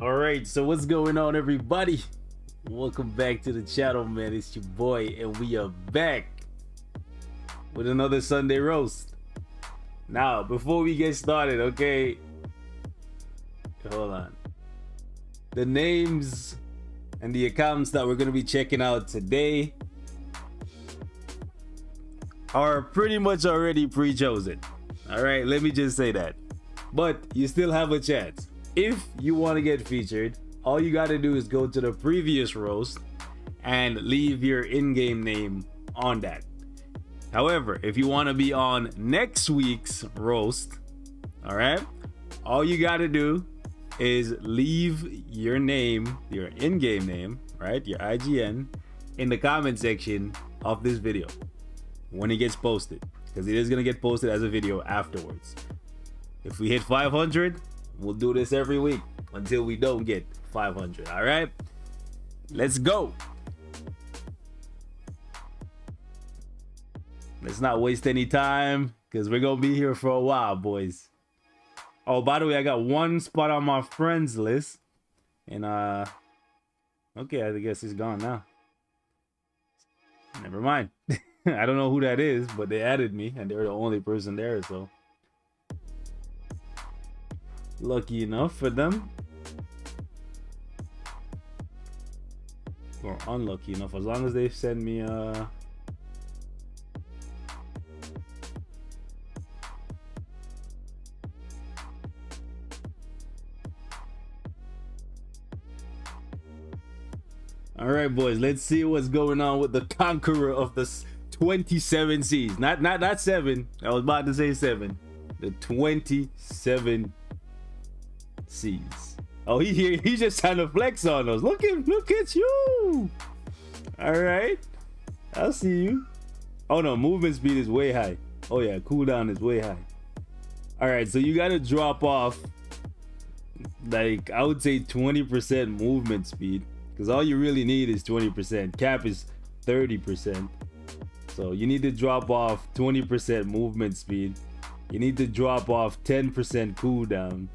All right, so what's going on, everybody? Welcome back to the channel, man. It's your boy, and we are back with another Sunday roast. Now, before we get started, okay, hold on. The names and the accounts that we're going to be checking out today are pretty much already pre-chosen. All right, let me just say that. But you still have a chance. If you want to get featured, all you got to do is go to the previous roast and leave your in-game name on that. However, if you want to be on next week's roast, all right, all you got to do is leave your name, your in-game name, right, your IGN, in the comment section of this video when it gets posted, because it is going to get posted as a video afterwards. If we hit 500, we'll do this every week until we don't get 500. All right, let's go. Let's not waste any time because we're gonna be here for a while, boys. Oh, by the way, I got one spot on my friends list, and okay, I guess he's gone now. Never mind. I don't know who that is, but they added me and they're the only person there, so lucky enough for them, or unlucky enough, as long as they send me all right, boys, let's see what's going on with the conqueror of the 27 seas. Not 7. I was about to say 7. The 27 seas. Oh, he's just trying to flex on us. Look at you. All right, I'll see you. Oh no, movement speed is way high. Oh yeah, cooldown is way high. All right, so you gotta drop off, like, I would say 20% movement speed, because all you really need is 20%. Cap is 30%, so you need to drop off 20% movement speed. You need to drop off 10% cooldown.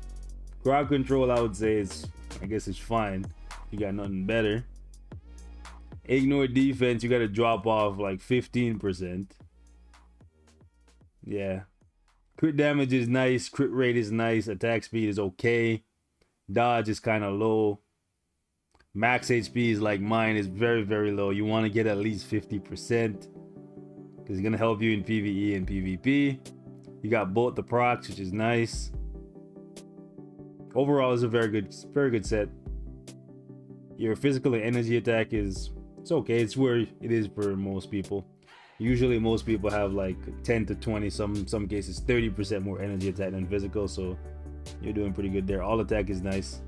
Crowd control, I would say, I guess it's fine. You got nothing better. Ignore defense, you got to drop off like 15%. Yeah. Crit damage is nice. Crit rate is nice. Attack speed is okay. Dodge is kind of low. Max HP is like mine, is very, very low. You want to get at least 50% because it's going to help you in PvE and PvP. You got both the procs, which is nice. Overall, it's a very good set. Your physical and energy attack it's okay. It's where it is for most people. Usually most people have like 10 to 20, some cases 30% more energy attack than physical, so you're doing pretty good there. All attack is nice.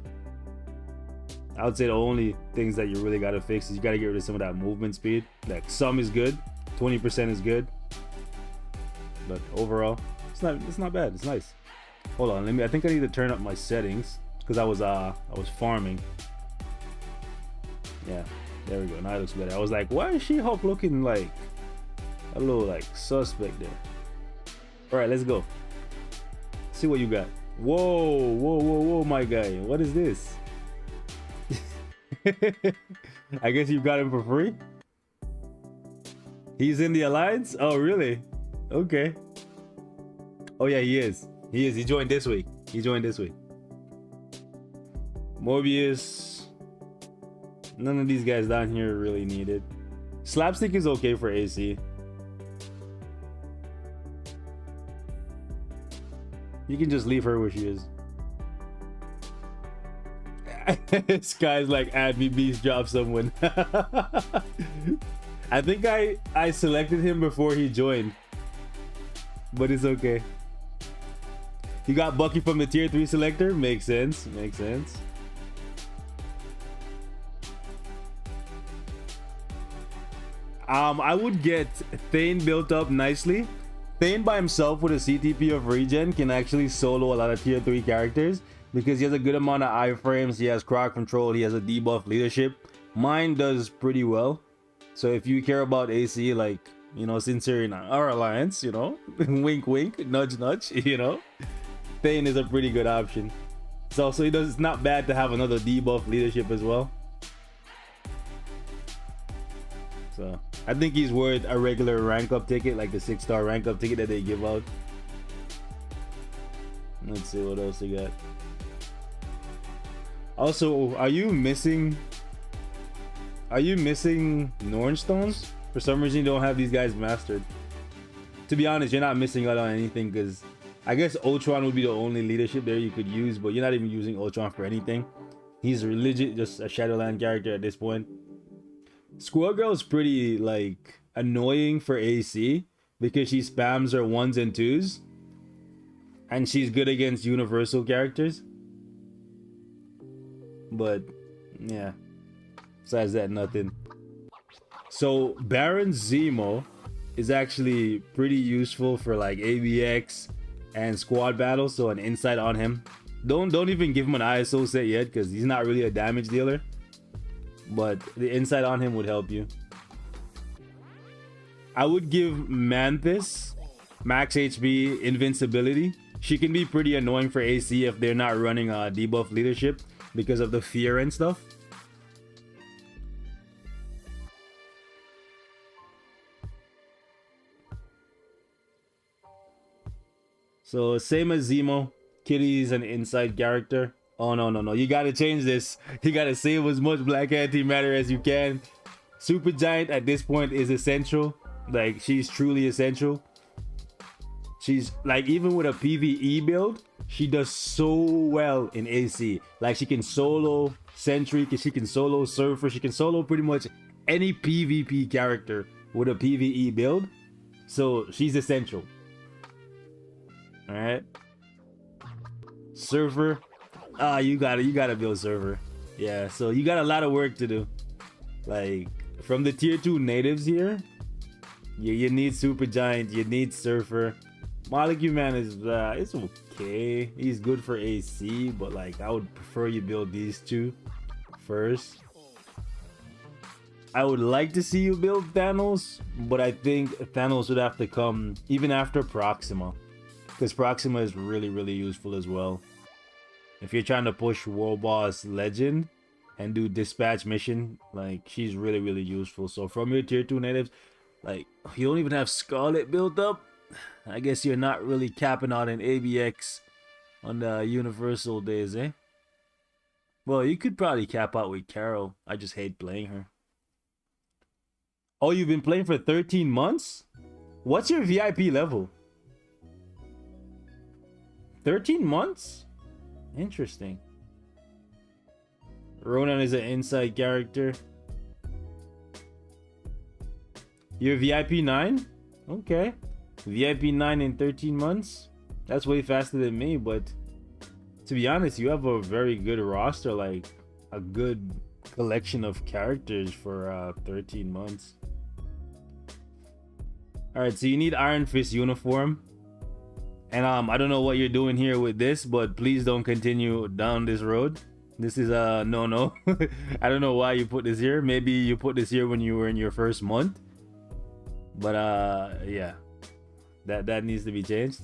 I would say the only things that you really got to fix is you got to get rid of some of that movement speed. Like, some is good, 20% is good, but overall it's not bad. It's nice. Hold on, I think I need to turn up my settings because I was farming. Yeah, there we go. Now it looks better. I was like, why is She-Hulk looking like a little like suspect there? All right, let's go. See what you got. Whoa, my guy. What is this? I guess you got him for free. He's in the Alliance? Oh, really? Okay. Oh yeah, he is. He joined this week. Mobius. None of these guys down here are really needed. Slapstick is okay for AC. You can just leave her where she is. This guy's like, add me, beast, drop someone. I think I selected him before he joined, but it's okay. You got Bucky from the tier 3 selector. Makes sense. I would get Thane built up nicely. Thane by himself with a CTP of regen can actually solo a lot of tier 3 characters because he has a good amount of iframes, he has crowd control, he has a debuff leadership. Mine does pretty well. So if you care about AC, like, you know, since you're in our alliance, you know, wink wink, nudge nudge, you know, Thane is a pretty good option. it's not bad to have another debuff leadership as well. So I think he's worth a regular rank up ticket, like the 6-star rank up ticket that they give out. Let's see what else they got. Also, are you missing Norn Stones? For some reason you don't have these guys mastered. To be honest, you're not missing out on anything, because I guess Ultron would be the only leadership there you could use, but you're not even using Ultron for anything. He's legit just a Shadowland character at this point. Squirrel Girl is pretty like annoying for AC because she spams her 1s and 2s, and she's good against universal characters. But yeah, besides that, nothing. So Baron Zemo is actually pretty useful for like ABX and squad battles, so an insight on him. Don't even give him an ISO set yet, because he's not really a damage dealer, but the insight on him would help you. I would give Mantis max HP invincibility. She can be pretty annoying for AC if they're not running a debuff leadership because of the fear and stuff. So same as Zemo, Kitty's an inside character. Oh no, you gotta change this. You gotta save as much Black Antimatter as you can. Super Giant at this point is essential. Like, she's truly essential. She's like, even with a PvE build, she does so well in AC. Like, she can solo Sentry, she can solo Surfer, she can solo pretty much any PvP character with a PvE build. So she's essential. Alright. Surfer. You gotta build Surfer. Yeah, so you got a lot of work to do. Like, from the tier 2 natives here, you need Super Giant, you need Surfer. Molecule Man is it's okay. He's good for AC, but like, I would prefer you build these two first. I would like to see you build Thanos, but I think Thanos would have to come even after Proxima, because Proxima is really useful as well. If you're trying to push World Boss Legend and do dispatch mission, like, she's really useful. So from your tier 2 natives, like, you don't even have Scarlet built up. I guess you're not really capping out in ABX on the Universal days, eh? Well, you could probably cap out with Carol. I just hate playing her. Oh, you've been playing for 13 months? What's your VIP level? 13 months? Interesting. Ronan is an inside character. You're VIP 9? Okay. VIP 9 in 13 months? That's way faster than me, but to be honest, you have a very good roster, like a good collection of characters for 13 months. Alright, so you need Iron Fist uniform. And I don't know what you're doing here with this, but please don't continue down this road. This is a no. I don't know why you put this here. Maybe you put this here when you were in your first month. But yeah. That needs to be changed.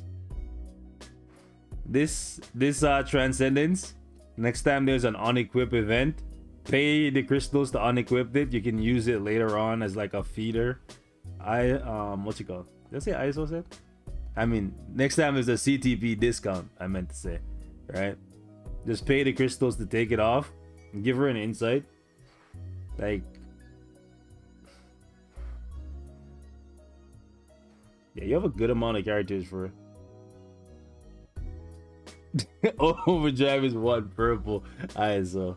This Transcendence, next time there's an unequip event, pay the crystals to unequip it. You can use it later on as like a feeder. What's it called? Did I say ISO set? I mean, next time there's a CTP discount, I meant to say, right? Just pay the crystals to take it off and give her an insight. Like, yeah, you have a good amount of characters for Overdrive is one purple ISO.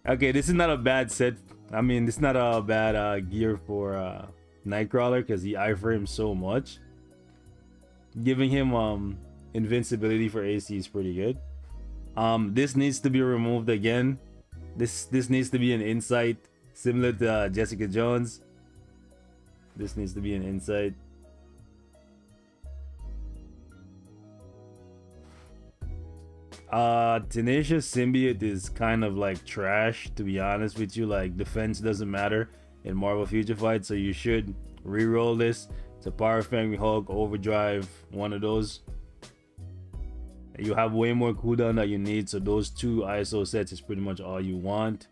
Okay, this is not a bad set. I mean, this is not a bad gear for Nightcrawler, because he iframes so much. Giving him invincibility for AC is pretty good. This needs to be removed again. This needs to be an insight similar to Jessica Jones. This needs to be an insight. Tenacious Symbiote is kind of like trash, to be honest with you. Like, defense doesn't matter in Marvel Future Fight, so you should re-roll this. It's a Power Fang Hulk Overdrive, one of those. You have way more cooldown that you need, so those 2 ISO sets is pretty much all you want.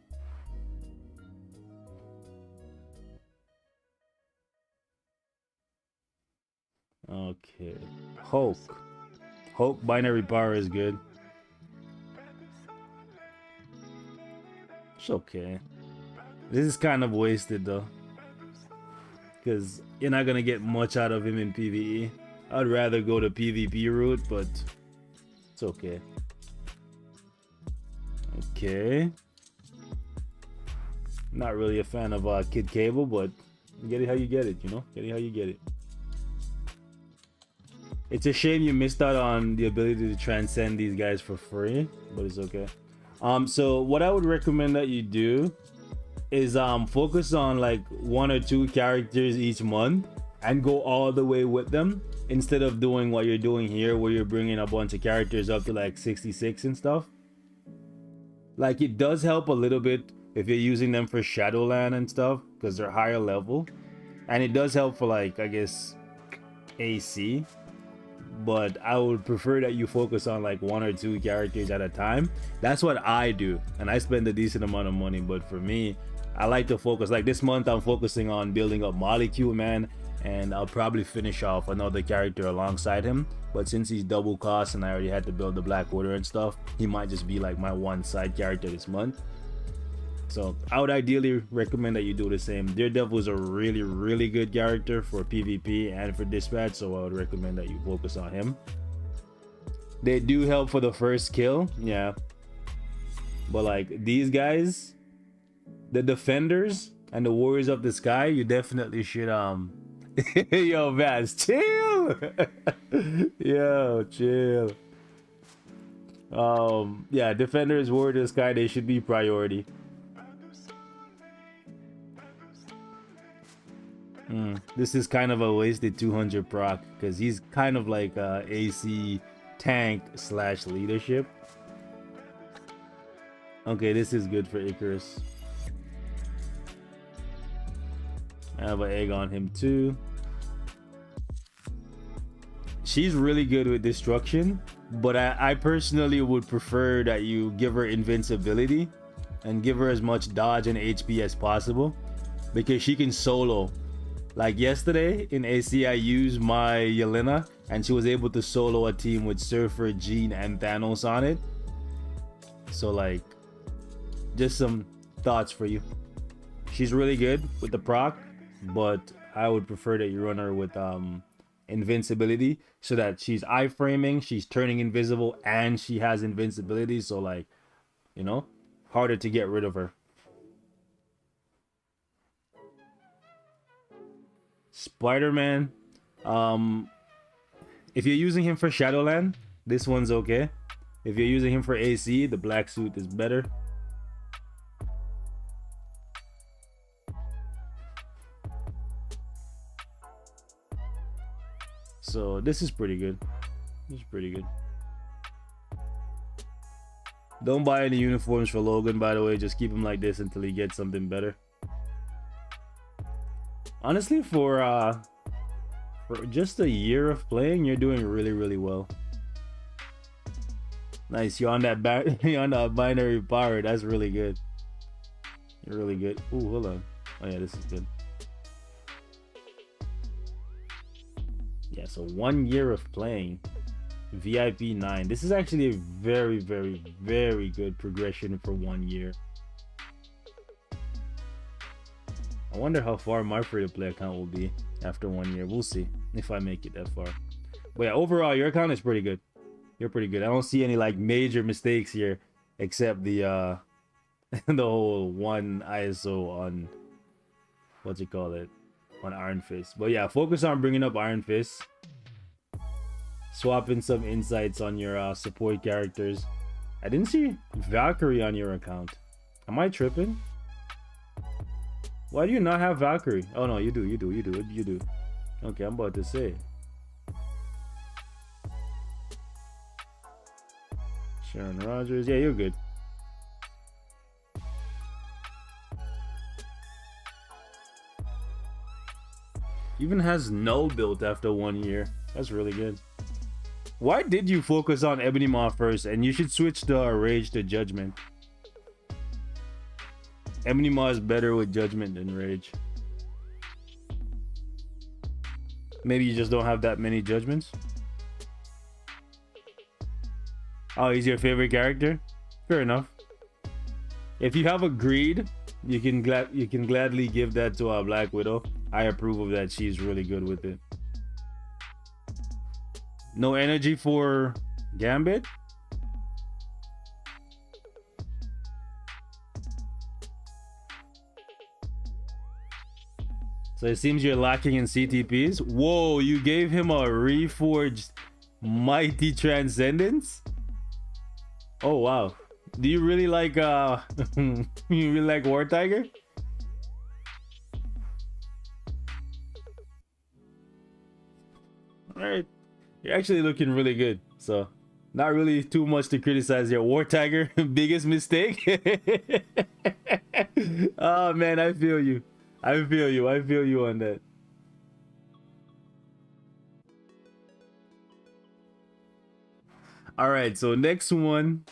Okay, Hulk binary power is good. It's okay. This is kind of wasted though, because you're not gonna get much out of him in PvE. I'd rather go the PvP route, but it's okay. Okay. Not really a fan of Kid Cable, but get it how you get it, you know? Get it how you get it. It's a shame you missed out on the ability to transcend these guys for free, but it's okay. So what I would recommend that you do is focus on like 1 or 2 characters each month and go all the way with them, instead of doing what you're doing here where you're bringing a bunch of characters up to like 66 and stuff. Like, it does help a little bit if you're using them for Shadowland and stuff, because they're higher level, and it does help for like, I guess, AC, but I would prefer that you focus on like 1 or 2 characters at a time. That's what I do, and I spend a decent amount of money, but for me, I like to focus. Like this month I'm focusing on building up Molecule Man, and I'll probably finish off another character alongside him, but since he's double cost and I already had to build the Black Order and stuff, he might just be like my one side character this month. So I would ideally recommend that you do the same. Daredevil is a really good character for PvP and for dispatch, so I would recommend that you focus on him. They do help for the first kill, yeah, but like these guys, the defenders and the warriors of the sky, you definitely should yo Vaz, chill. Yo, chill. Yeah, defenders, warriors of the sky, they should be priority. This is kind of a wasted 200 proc, because he's kind of like AC tank / leadership. Okay, this is good for Icarus. I have an egg on him too. She's really good with destruction, but I personally would prefer that you give her invincibility and give her as much dodge and HP as possible, because she can solo. Like yesterday in AC, I used my Yelena and she was able to solo a team with Surfer, Jean, and Thanos on it. So like, just some thoughts for you. She's really good with the proc, but I would prefer that you run her with invincibility, so that she's iframing, she's turning invisible, and she has invincibility. So like, you know, harder to get rid of her. Spider-Man, if you're using him for Shadowland, this one's okay. If you're using him for AC, the black suit is better. So this is pretty good. This is pretty good. Don't buy any uniforms for Logan, by the way. Just keep him like this until he gets something better. Honestly, for just a year of playing, you're doing really well. Nice, you're on that you're on that binary power. That's really good. You're really good. Ooh, hold on. Oh yeah, this is good. Yeah, so 1 year of playing. VIP 9. This is actually a very good progression for 1 year. I wonder how far my free-to-play account will be after 1 year. We'll see if I make it that far. But yeah, overall, your account is pretty good. You're pretty good. I don't see any like major mistakes here, except the the whole 1 ISO on what's it call it, on Iron Fist. But yeah, focus on bringing up Iron Fist, swapping some insights on your support characters. I didn't see Valkyrie on your account. Am I tripping? Why do you not have Valkyrie? Oh no, you do. Okay, I'm about to say. Sharon Rogers. Yeah, you're good. Even has null built after 1 year. That's really good. Why did you focus on Ebony Maw first? And you should switch the Rage to Judgment. Ebony Maw is better with Judgment than Rage. Maybe you just don't have that many Judgments. Oh, he's your favorite character? Fair enough. If you have a greed, you can gladly give that to our Black Widow. I approve of that. She's really good with it. No energy for Gambit? So it seems you're lacking in CTPs. Whoa, you gave him a reforged Mighty Transcendence? Oh wow. Do you really like you really like War Tiger? Alright. You're actually looking really good. So not really too much to criticize your War Tiger. Biggest mistake. Oh man, I feel you. I feel you on that. All right, so next one.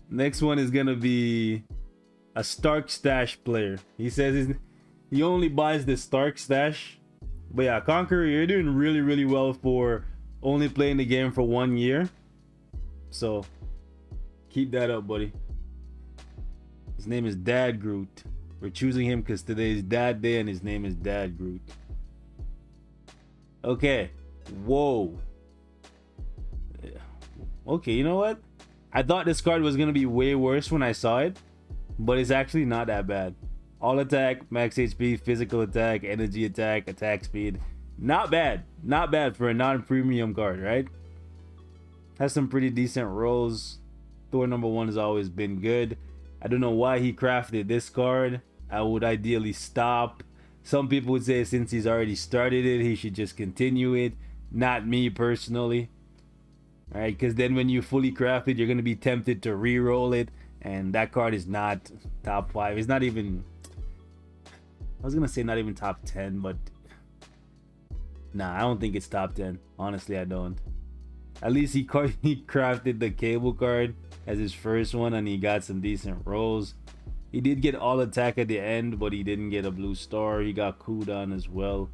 Next one is gonna be a Stark Stash player. He says he only buys the Stark Stash. But yeah, Conqueror, you're doing really well for only playing the game for 1 year. So keep that up, buddy. His name is Dad Groot. We're choosing him because today is Dad Day and his name is Dad Groot. Okay. Whoa. Okay, you know what? I thought this card was going to be way worse when I saw it, but it's actually not that bad. All attack, max HP, physical attack, energy attack, attack speed. Not bad. Not bad for a non-premium card, right? Has some pretty decent rolls. Thor #1 has always been good. I don't know why he crafted this card. I would ideally stop. Some people would say since he's already started it, he should just continue it. Not me personally. Alright, because then when you fully craft it, you're going to be tempted to re-roll it. And that card is not top 5. It's not even... I was going to say not even top 10, but... Nah, I don't think it's top 10. Honestly, I don't. At least he crafted the Cable card as his first one, and he got some decent rolls. He did get all attack at the end, but he didn't get a blue star. He got cooldown as well.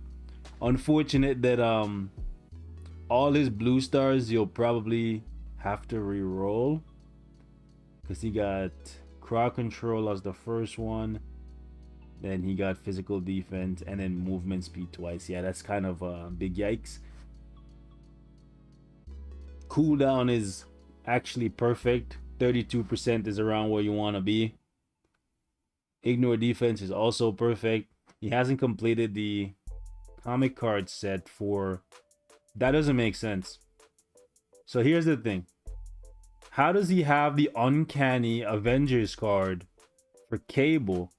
Unfortunate that all his blue stars you'll probably have to re-roll, because he got crowd control as the first one, then he got physical defense, and then movement speed twice. Yeah, that's kind of big yikes. Cooldown is actually perfect. 32% is around where you want to be. Ignore defense is also perfect. He hasn't completed the comic card set for... That doesn't make sense. So here's the thing. How does he have the Uncanny Avengers card for Cable,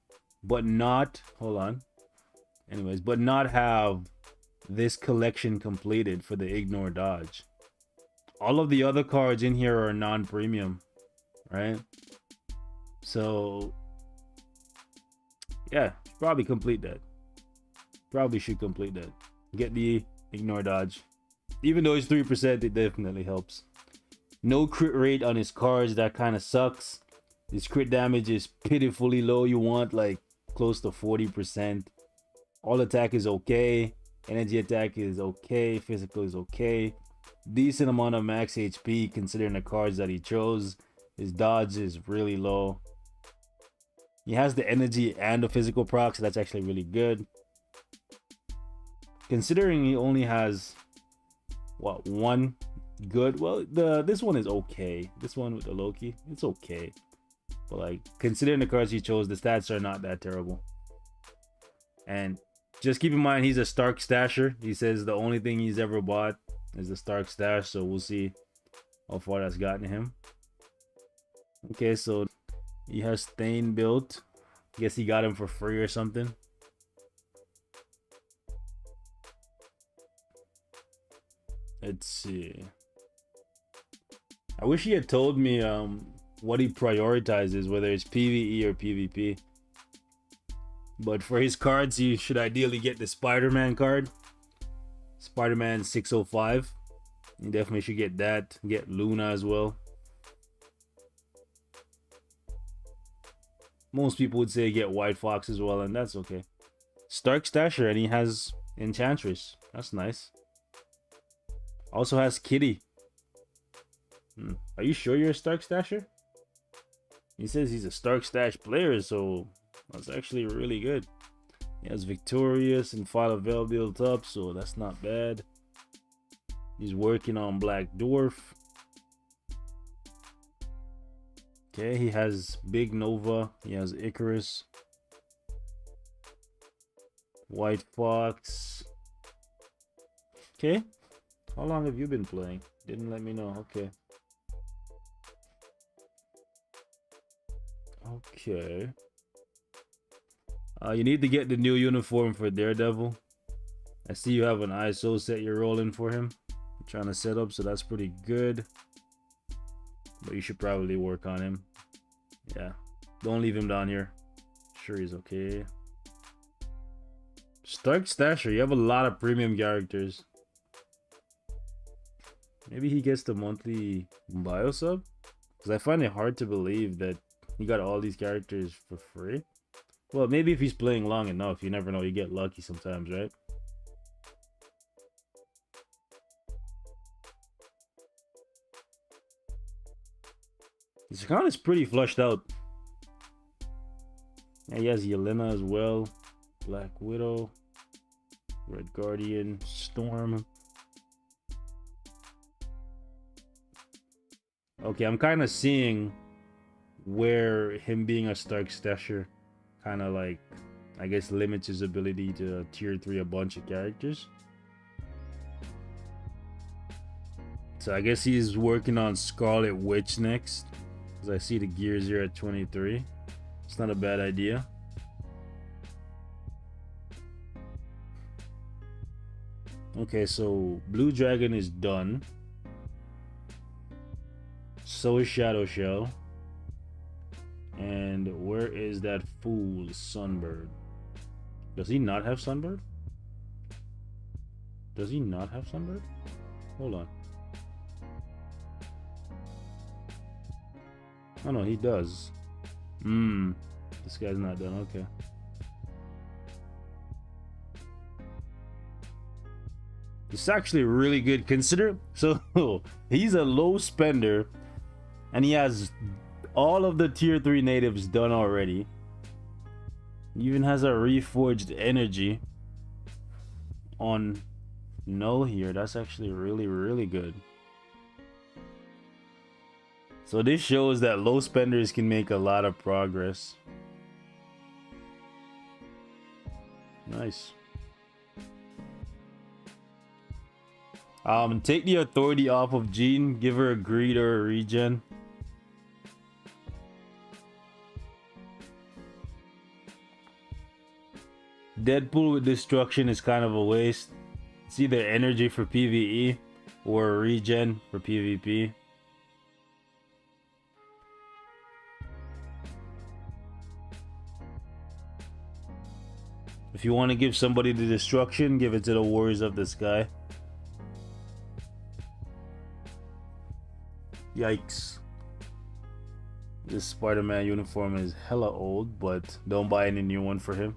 but not... Hold on. Anyways, but not have this collection completed for the Ignore Dodge? All of the other cards in here are non-premium, right? So... yeah, probably complete that. Probably should complete that. Get the Ignore Dodge. Even though it's 3%, it definitely helps. No crit rate on his cards. That kind of sucks. His crit damage is pitifully low. You want like close to 40%. All attack is okay. Energy attack is okay. Physical is okay. Decent amount of max HP considering the cards that he chose. His dodge is really low. He has the energy and the physical procs, so that's actually really good. Considering he only has what, one good, well, this one is okay. This one with the Loki, it's okay. But like, considering the cards he chose, the stats are not that terrible. And just keep in mind, he's a Stark Stasher. He says the only thing he's ever bought is the Stark Stash, so we'll see how far that's gotten him. Okay, so he has Thane built. Guess he got him for free or something. Let's see. I wish he had told me what he prioritizes, whether it's PvE or PvP. But for his cards, you should ideally get the Spider-Man card. Spider-Man 605. You definitely should get that. Get Luna as well. Most people would say get White Fox as well, and that's okay. Stark Stasher, and he has Enchantress. That's nice. Also has Kitty. Are you sure you're a Stark Stasher? He says he's a Stark Stash player, so that's actually really good. He has Victorious and File of Veil built up, so that's not bad. He's working on Black Dwarf. Okay, he has Big Nova. He has Icarus. White Fox. Okay. How long have you been playing? Didn't let me know. Okay. Okay. You need to get the new uniform for Daredevil. I see you have an ISO set you're rolling for him. I'm trying to set up, so that's pretty good. But you should probably work on him. Yeah. Don't leave him down here. Sure, he's okay. Stark Stasher, you have a lot of premium characters. Maybe he gets the monthly bio sub? Because I find it hard to believe that he got all these characters for free. Well, maybe if he's playing long enough, you never know. You get lucky sometimes, right? His account is pretty flushed out. Yeah, he has Yelena as well. Black Widow. Red Guardian. Storm. Okay, I'm kind of seeing where him being a Stark Stasher kind of like, I guess, limits his ability to tier 3 a bunch of characters. So I guess he's working on Scarlet Witch next, because I see the gears here at 23. It's not a bad idea. Okay, so Blue Dragon is done. So is Shadow Shell. And where is that fool Sunbird? Does he not have Sunbird? Does he not have Sunbird? Hold on. Oh no, he does. This guy's not done. Okay. It's actually really good. Consider, so he's a low spender and he has all of the tier 3 natives done already. He even has a reforged energy on null here. That's actually really, really good. So this shows that low spenders can make a lot of progress. Nice. Take the authority off of Jean. Give her a greed or a regen. Deadpool with destruction is kind of a waste. It's either energy for PvE or regen for PvP. If you want to give somebody the destruction, give it to the Warriors of the Sky. Yikes. This Spider-Man uniform is hella old, but don't buy any new one for him.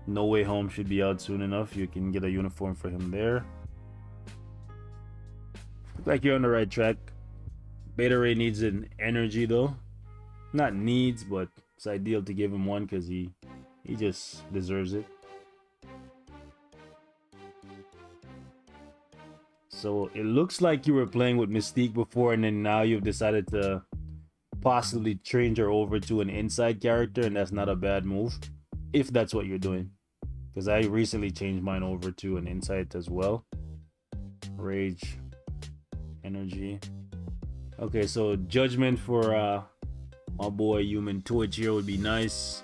No Way Home should be out soon enough. You can get a uniform for him there. Look like you're on the right track. Beta Ray needs an energy though. Not needs, but it's ideal to give him one because he just deserves it. So it looks like you were playing with Mystique before and then now you've decided to possibly change her over to an inside character, and that's not a bad move. If that's what you're doing. Because I recently changed mine over to an insight as well. Rage. Energy. Okay, so judgment for my boy Human Torch here would be nice.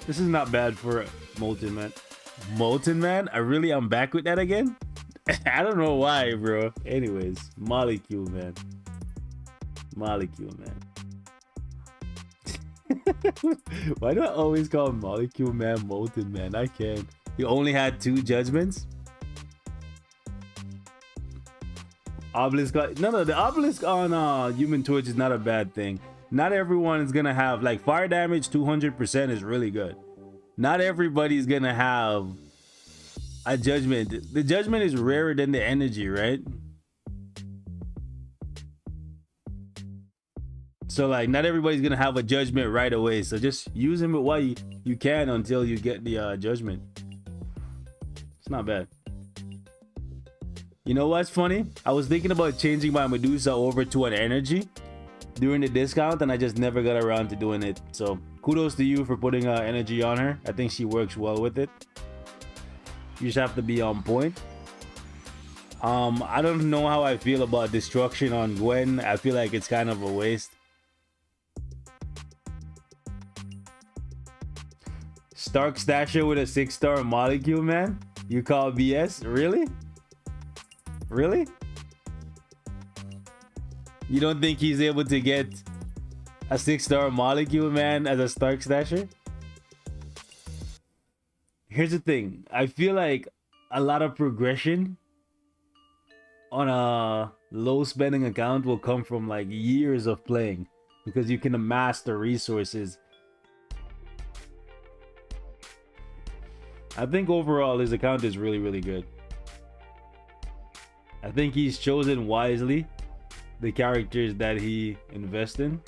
This is not bad for Molten Man. Molten Man? I'm back with that again? I don't know why, bro. Anyways, molecule, man. Molecule, man. Why do I always call Molecule Man Molten Man? I can't. He only had 2 judgments. Obelisk. No, the obelisk on Human Torch is not a bad thing. Not everyone is gonna have like fire damage. 200% is really good. Not everybody's gonna have a judgment. The judgment is rarer than the energy, right? So like not everybody's gonna have a judgment right away. So just use him while you can until you get the judgment. It's not bad. You know what's funny? I was thinking about changing my Medusa over to an energy during the discount, and I just never got around to doing it. So kudos to you for putting energy on her. I think she works well with it. You just have to be on point. I don't know how I feel about destruction on Gwen. I feel like it's kind of a waste. Stark Stasher with a 6-star molecule, man? You call BS? Really? Really? You don't think he's able to get a 6-star molecule, man, as a Stark Stasher? Here's the thing. I feel like a lot of progression on a low spending account will come from like years of playing, because you can amass the resources. I think overall his account is really, really good. I think he's chosen wisely the characters that he invests in,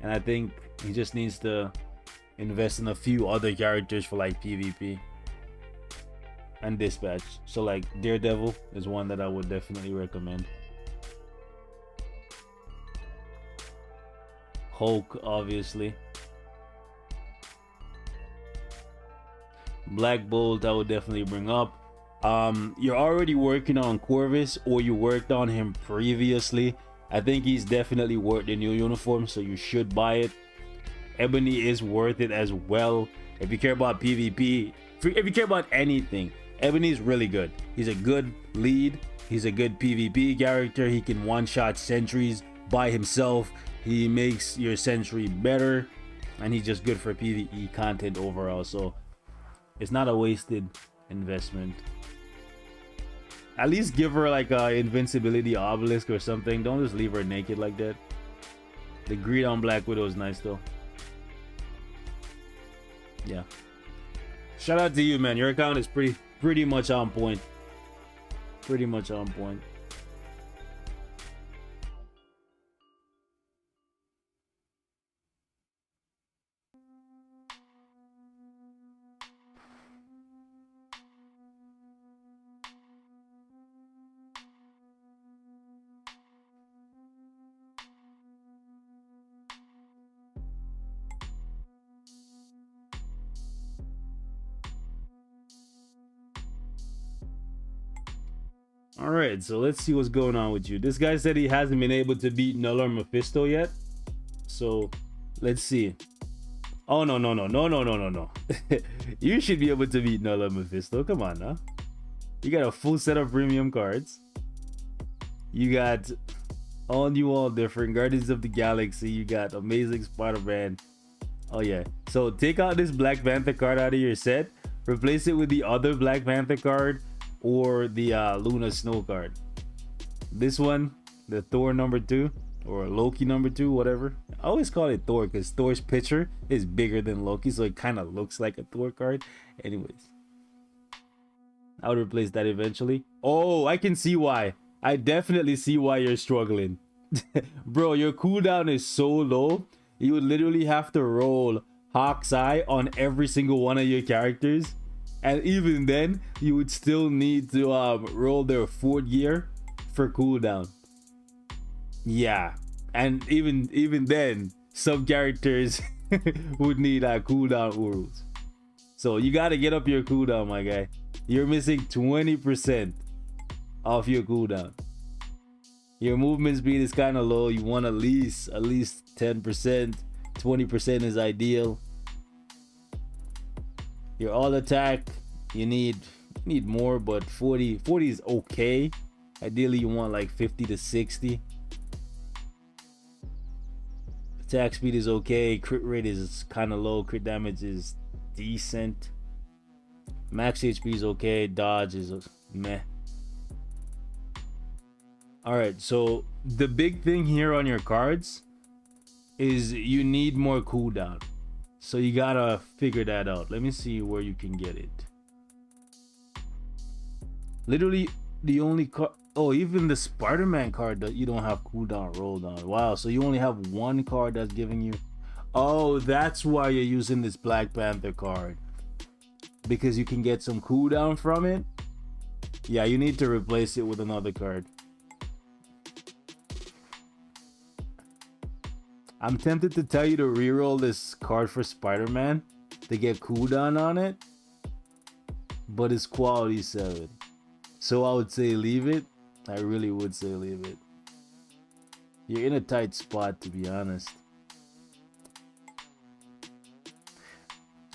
and I think he just needs to invest in a few other characters for like PvP and dispatch. So like Daredevil is one that I would definitely recommend. Hulk, obviously. Black Bolt I would definitely bring up. You're already working on Corvus, or you worked on him previously. I think he's definitely worth the new uniform, so you should buy it. Ebony is worth it as well. If you care about PvP, if you care about anything, Ebony is really good. He's a good lead. He's a good PvP character. He can one-shot sentries by himself. He makes your sentry better, and he's just good for PvE content overall. So it's not a wasted investment. At least give her like a invincibility obelisk or something. Don't just leave her naked like that. The greed on Black Widow is nice though. Yeah. Shout out to you, man. Your account is pretty much on point. Pretty much on point. All right, so let's see what's going on with you. This guy said he hasn't been able to beat Null or Mephisto yet. So let's see. Oh, no. You should be able to beat Null or Mephisto. Come on now. You got a full set of premium cards. You got all new, all different. Guardians of the Galaxy. You got Amazing Spider-Man. Oh, yeah. So take out this Black Panther card out of your set. Replace it with the other Black Panther card, or the Luna Snow card. This one, the Thor #2 or Loki #2, whatever. I always call it Thor because Thor's picture is bigger than Loki, so it kind of looks like a Thor card. Anyways, I would replace that eventually. Oh, I can see why. I definitely see why you're struggling. Bro, your cooldown is so low. You would literally have to roll Hawk's Eye on every single one of your characters. And even then, you would still need to roll their 4th gear for cooldown. Yeah, and even then, some characters would need cooldown rules. So you gotta get up your cooldown, my guy. You're missing 20% of your cooldown. Your movement speed is kind of low. You want at least 10%. 20% is ideal. Your all attack, you need Need more, but 40 is okay. Ideally you want like 50 to 60. Attack speed is okay, crit rate is kind of low, crit damage is decent, max HP is okay, dodge is meh. All right, so the big thing here on your cards is you need more cooldown, so you gotta figure that out. Let me see where you can get it. Literally the only card, oh, even the Spider-Man card that you don't have cooldown rolled on. Wow, so you only have one card that's giving you, oh, that's why you're using this Black Panther card, because you can get some cooldown from it. Yeah, you need to replace it with another card. I'm tempted to tell you to reroll this card for Spider-Man to get cooldown on it, but it's quality 7. So I would say leave it. I really would say leave it. You're in a tight spot, to be honest.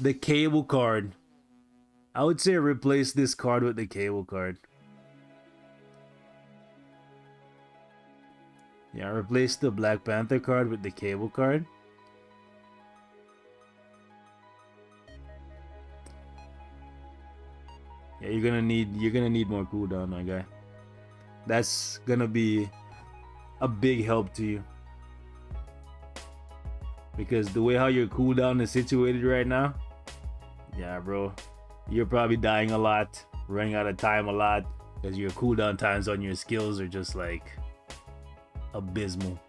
The Cable card. I would say replace this card with the Cable card. Yeah, replace the Black Panther card with the Cable card. Yeah, you're gonna need more cooldown, my guy. That's gonna be a big help to you, because the way how your cooldown is situated right now, yeah, bro, you're probably dying a lot, running out of time a lot, because your cooldown times on your skills are just like abysmal.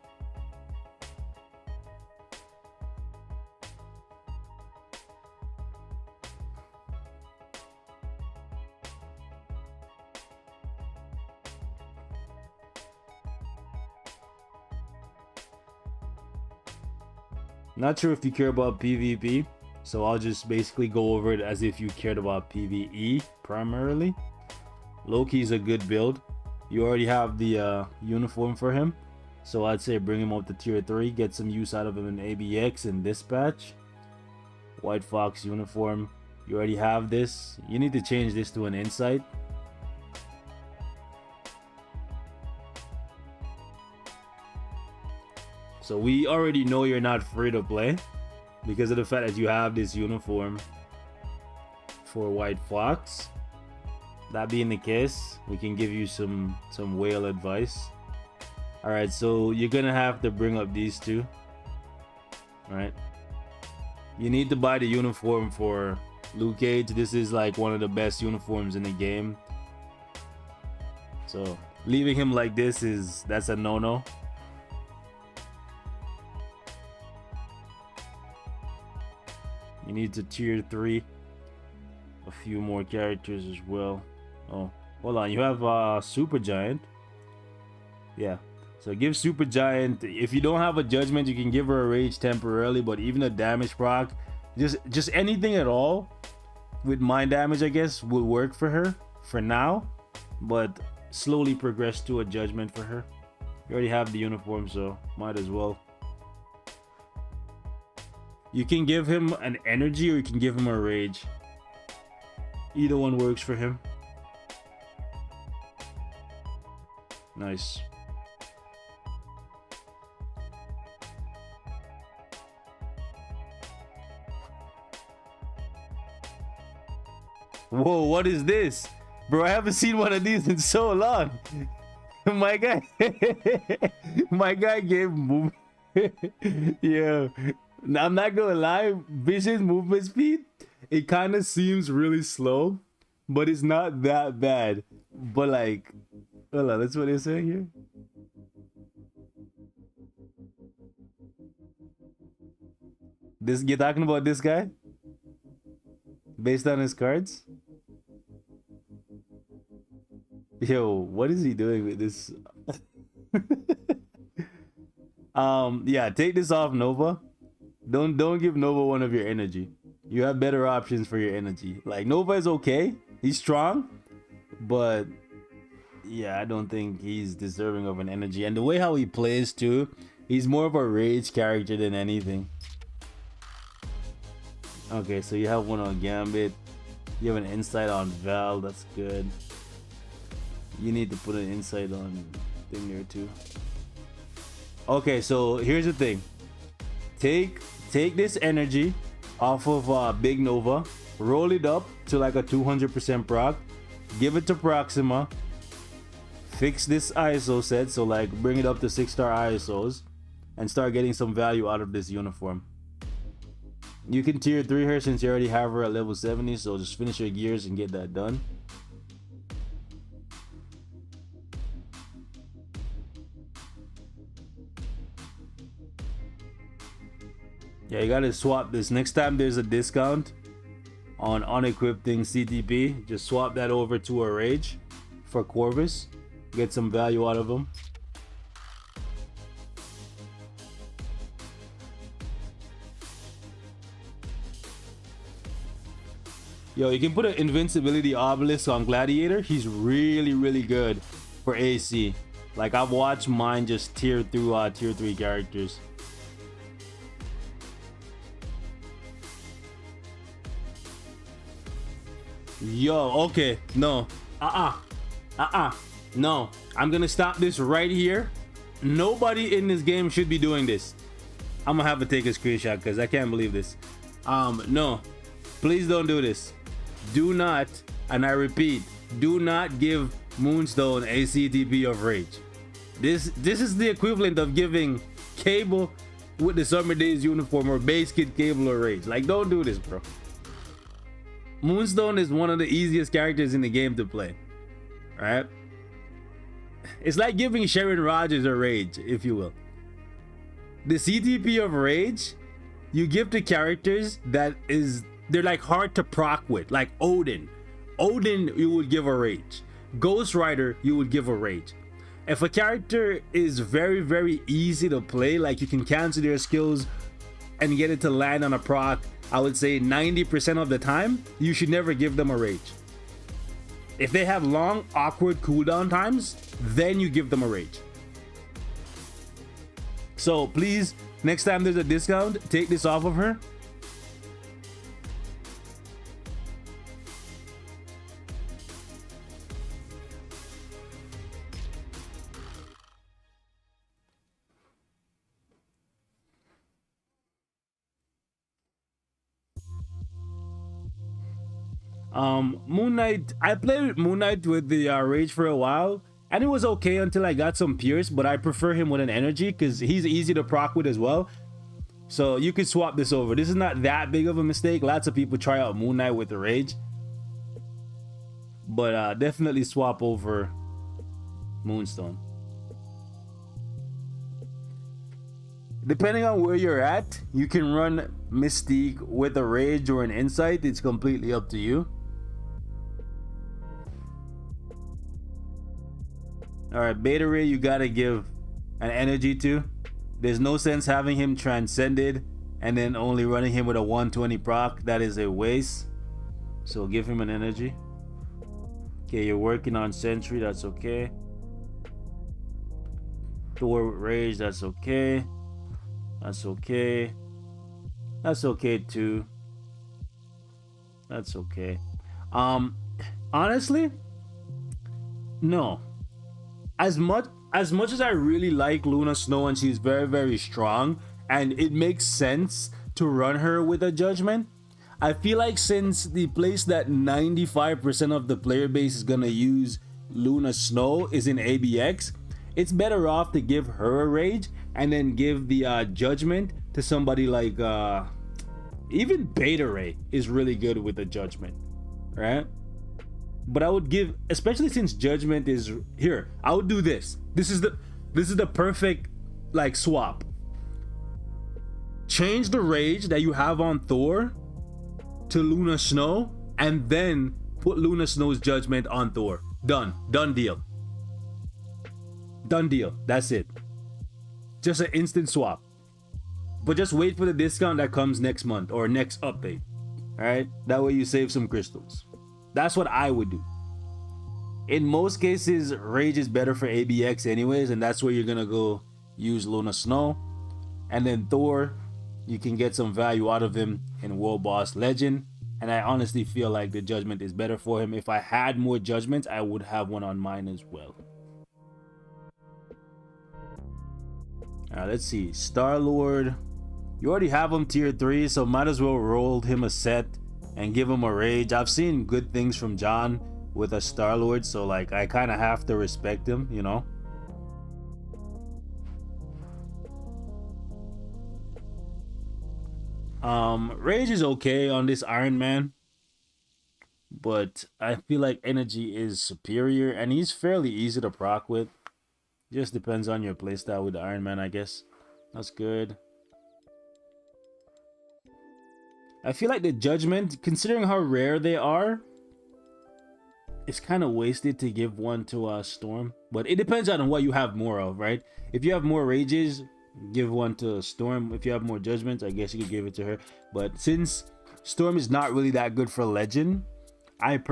Not sure if you care about PvP, so I'll just basically go over it as if you cared about PvE primarily. Loki's a good build. You already have the uniform for him, so I'd say bring him up to tier 3, get some use out of him in ABX and Dispatch. White Fox uniform, you already have this. You need to change this to an Insight. So we already know you're not free to play because of the fact that you have this uniform for White Fox. That being the case, we can give you some whale advice. All right, so you're gonna have to bring up these two. All right, you need to buy the uniform for Luke Cage. This is like one of the best uniforms in the game. So leaving him like this that's a no-no. You need to tier 3 a few more characters as well. Oh, hold on, you have Super Giant. Yeah, so give Super Giant, if you don't have a judgment, you can give her a rage temporarily, but even a damage proc, just anything at all with mind damage, I guess, will work for her for now, but slowly progress to a judgment for her. You already have the uniform, so might as well. You can give him an energy or you can give him a rage. Either one works for him. Nice. Whoa, what is this? Bro, I haven't seen one of these in so long. My guy my guy gave move. Yeah. I'm not gonna lie, Vision's movement speed, it kind of seems really slow, but it's not that bad. But like, hold on, that's what they're saying here. This, you're talking about this guy? Based on his cards? Yo, what is he doing with this? Yeah, take this off, Nova. Don't give Nova one of your energy. You have better options for your energy. Like, Nova is okay. He's strong. But yeah, I don't think he's deserving of an energy. And the way how he plays too, he's more of a rage character than anything. Okay, so you have one on Gambit. You have an insight on Val, that's good. You need to put an insight on thing there too. Okay, so here's the thing. Take this energy off of Big Nova, roll it up to like a 200% proc, give it to Proxima, fix this ISO set, so like bring it up to 6-star ISOs, and start getting some value out of this uniform. You can tier 3 her since you already have her at level 70, so just finish your gears and get that done. Yeah, you gotta swap this. Next time there's a discount on unequipping CTP, just swap that over to a Rage for Corvus. Get some value out of them. Yo, you can put an invincibility obelisk on Gladiator. He's really good for AC. Like, I've watched mine just tear through tier 3 characters. Yo, okay, no. No, I'm gonna stop this right here. Nobody in this game should be doing this. I'm gonna have to take a screenshot because I can't believe this. No, please don't do this. Do not, and I repeat, do not give Moonstone a CTP of Rage. This is the equivalent of giving Cable with the Summer Days uniform or base kit Cable or Rage. Like, don't do this, bro. Moonstone is one of the easiest characters in the game to play. Alright? It's like giving Sharon Rogers a Rage, if you will. The CTP of Rage, you give to characters they're like hard to proc with, like Odin. Odin, you would give a Rage. Ghost Rider, you would give a Rage. If a character is very easy to play, like you can cancel their skills and get it to land on a proc, I would say 90% of the time, you should never give them a Rage. If they have long, awkward cooldown times, then you give them a Rage. So please, next time there's a discount, take this off of her. Moon Knight, I played Moon Knight with the Rage for a while, and it was okay until I got some Pierce, but I prefer him with an energy because he's easy to proc with as well. So you could swap this over. This is not that big of a mistake. Lots of people try out Moon Knight with the Rage, but definitely swap over Moonstone. Depending on where you're at, you can run Mystique with a Rage or an Insight. It's completely up to you. Alright, Beta Ray you gotta give an energy to. There's no sense having him transcended and then only running him with a 120 proc. That is a waste. So give him an energy. Okay, you're working on Sentry, that's okay. Thor with Rage, that's okay. That's okay. That's okay too. That's okay. Honestly, no. As much as I really like Luna Snow and she's very strong and it makes sense to run her with a Judgment, I feel like since the place that 95% of the player base is gonna use Luna Snow is in ABX, it's better off to give her a Rage and then give the Judgment to somebody like even Beta Ray is really good with the Judgment, right? But I would give, especially since Judgment is here, I would do this. This is the perfect like swap. Change the Rage that you have on Thor to Luna Snow and then put Luna Snow's Judgment on Thor. Done deal. Done deal. That's it. Just an instant swap. But just wait for the discount that comes next month or next update. Alright? That way you save some crystals. That's what I would do. In most cases, Rage is better for ABX anyways, and that's where you're gonna go use Luna Snow. And then Thor, you can get some value out of him in World Boss Legend. And I honestly feel like the judgment is better for him. If I had more judgments, I would have one on mine as well. Let's see. Star-Lord. You already have him tier 3, so might as well roll him a set and give him a rage. I've seen good things from John with a Star-Lord, so like I kind of have to respect him, you know? Rage is okay on this Iron Man, but I feel like energy is superior, and he's fairly easy to proc with. Just depends on your playstyle with the Iron Man, I guess. That's good. I feel like the judgment, considering how rare they are, it's kind of wasted to give one to Storm. But it depends on what you have more of, right? If you have more rages, give one to Storm. If you have more judgments, I guess you could give it to her. But since Storm is not really that good for Legend, I'm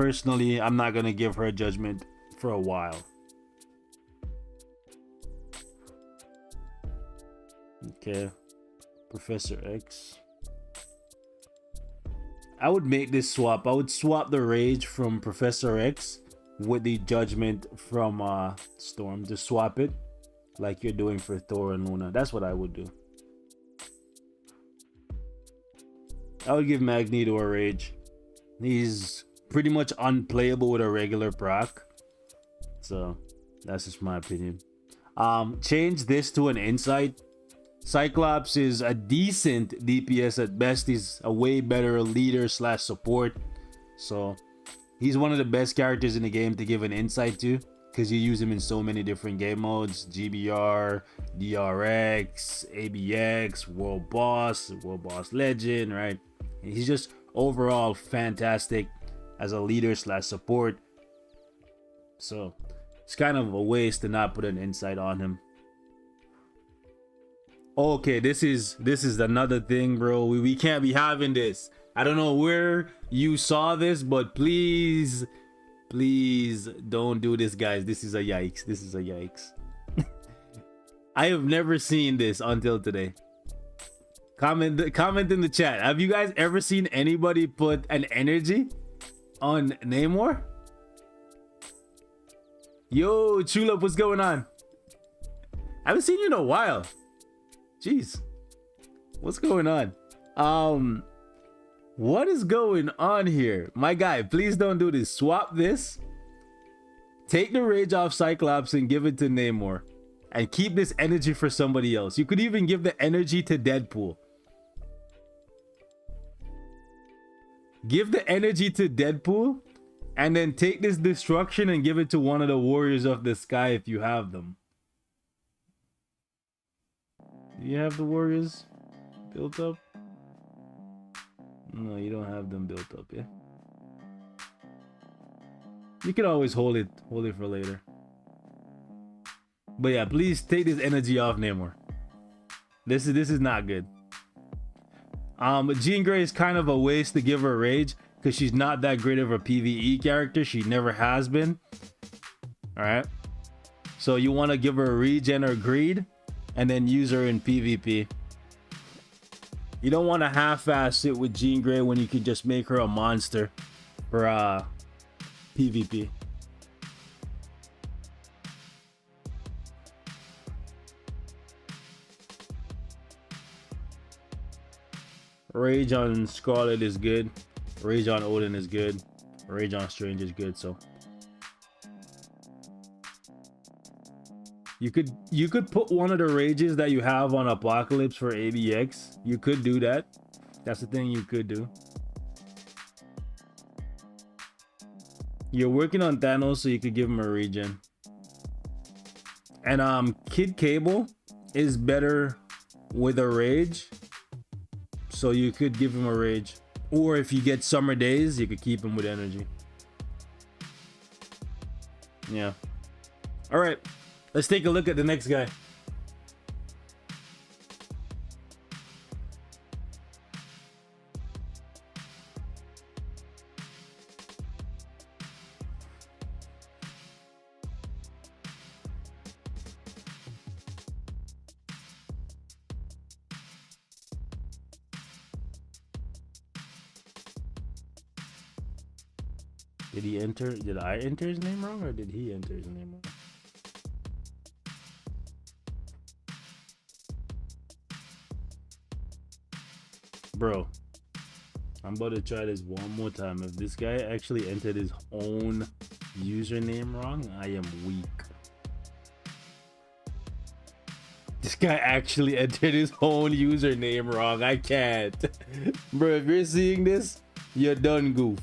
not gonna give her a judgment for a while. Okay, Professor X. I would make this swap. I would swap the rage from Professor X with the judgment from Storm. Just swap it like you're doing for Thor and Luna. That's what I would do. I would give Magneto a rage. He's pretty much unplayable with a regular proc. So that's just my opinion. Change this to an insight. Cyclops is a decent DPS at best. He's a way better leader / support. So he's one of the best characters in the game to give an insight to, because you use him in so many different game modes: GBR, DRX, ABX, World Boss Legend, right? And he's just overall fantastic as a leader / support. So it's kind of a waste to not put an insight on him. Okay, this is another thing, bro. We can't be having this. I don't know where you saw this, but please don't do this, guys. This is a yikes. This is a yikes. I have never seen this until today. Comment in the chat. Have you guys ever seen anybody put an energy on Namor? Yo, Chulip, what's going on? I haven't seen you in a while. Jeez, what's going on? What is going on here? My guy, please don't do this. Swap this. Take the rage off Cyclops and give it to Namor. And keep this energy for somebody else. You could even give the energy to Deadpool. Give the energy to Deadpool. And then take this destruction and give it to one of the Warriors of the Sky if you have them. Do you have the Warriors built up? No, you don't have them built up, yeah? You can always hold it for later. But yeah, please take this energy off Namor. This is not good. Jean Grey is kind of a waste to give her rage, because she's not that great of a PvE character. She never has been. Alright. So you want to give her regen or greed, and then use her in PvP. You don't want to half-ass it with Jean Grey when you could just make her a monster for PvP. Rage on Scarlet is good. Rage on Odin is good. Rage on Strange is good, so you could put one of the rages that you have on Apocalypse for ABX. You could do that. That's the thing you could do. You're working on Thanos, so you could give him a regen. And Kid Cable is better with a rage, so you could give him a rage. Or if you get Summer Days, you could keep him with energy. Yeah. All right. Let's take a look at the next guy. Did he enter? Did I enter his name wrong, or did he enter his name wrong? Bro, I'm about to try this one more time. If this guy actually entered his own username wrong, I am weak. This guy actually entered his own username wrong. I can't. Bro, if you're seeing this, you're done goof.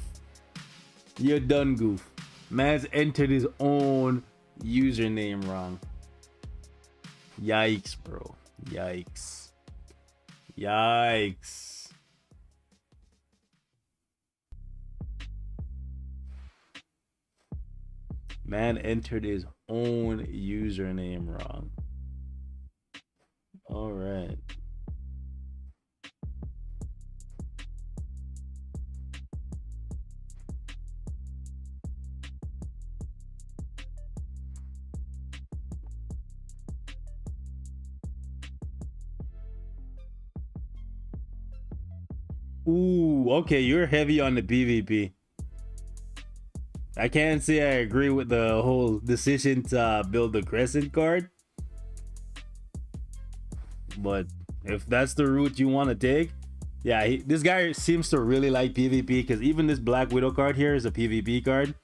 You're done goof. Man's entered his own username wrong. Yikes, bro. Yikes. Yikes. Man entered his own username wrong. All right. Ooh, okay, you're heavy on the PvP. I can't say I agree with the whole decision to build the Crescent card. But if that's the route you want to take, yeah, this guy seems to really like PvP, because even this Black Widow card here is a PvP card.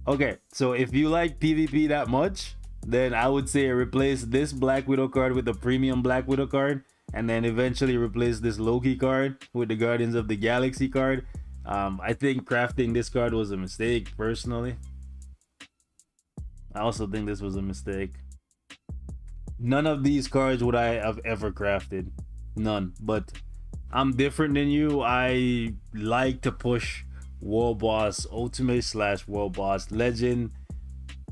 Okay, so if you like PvP that much, then I would say replace this Black Widow card with the premium Black Widow card, and then eventually replace this Loki card with the Guardians of the Galaxy card. I think crafting this card was a mistake, personally. I also think this was a mistake. None of these cards would I have ever crafted. None. But I'm different than you. I like to push World Boss Ultimate / World Boss Legend.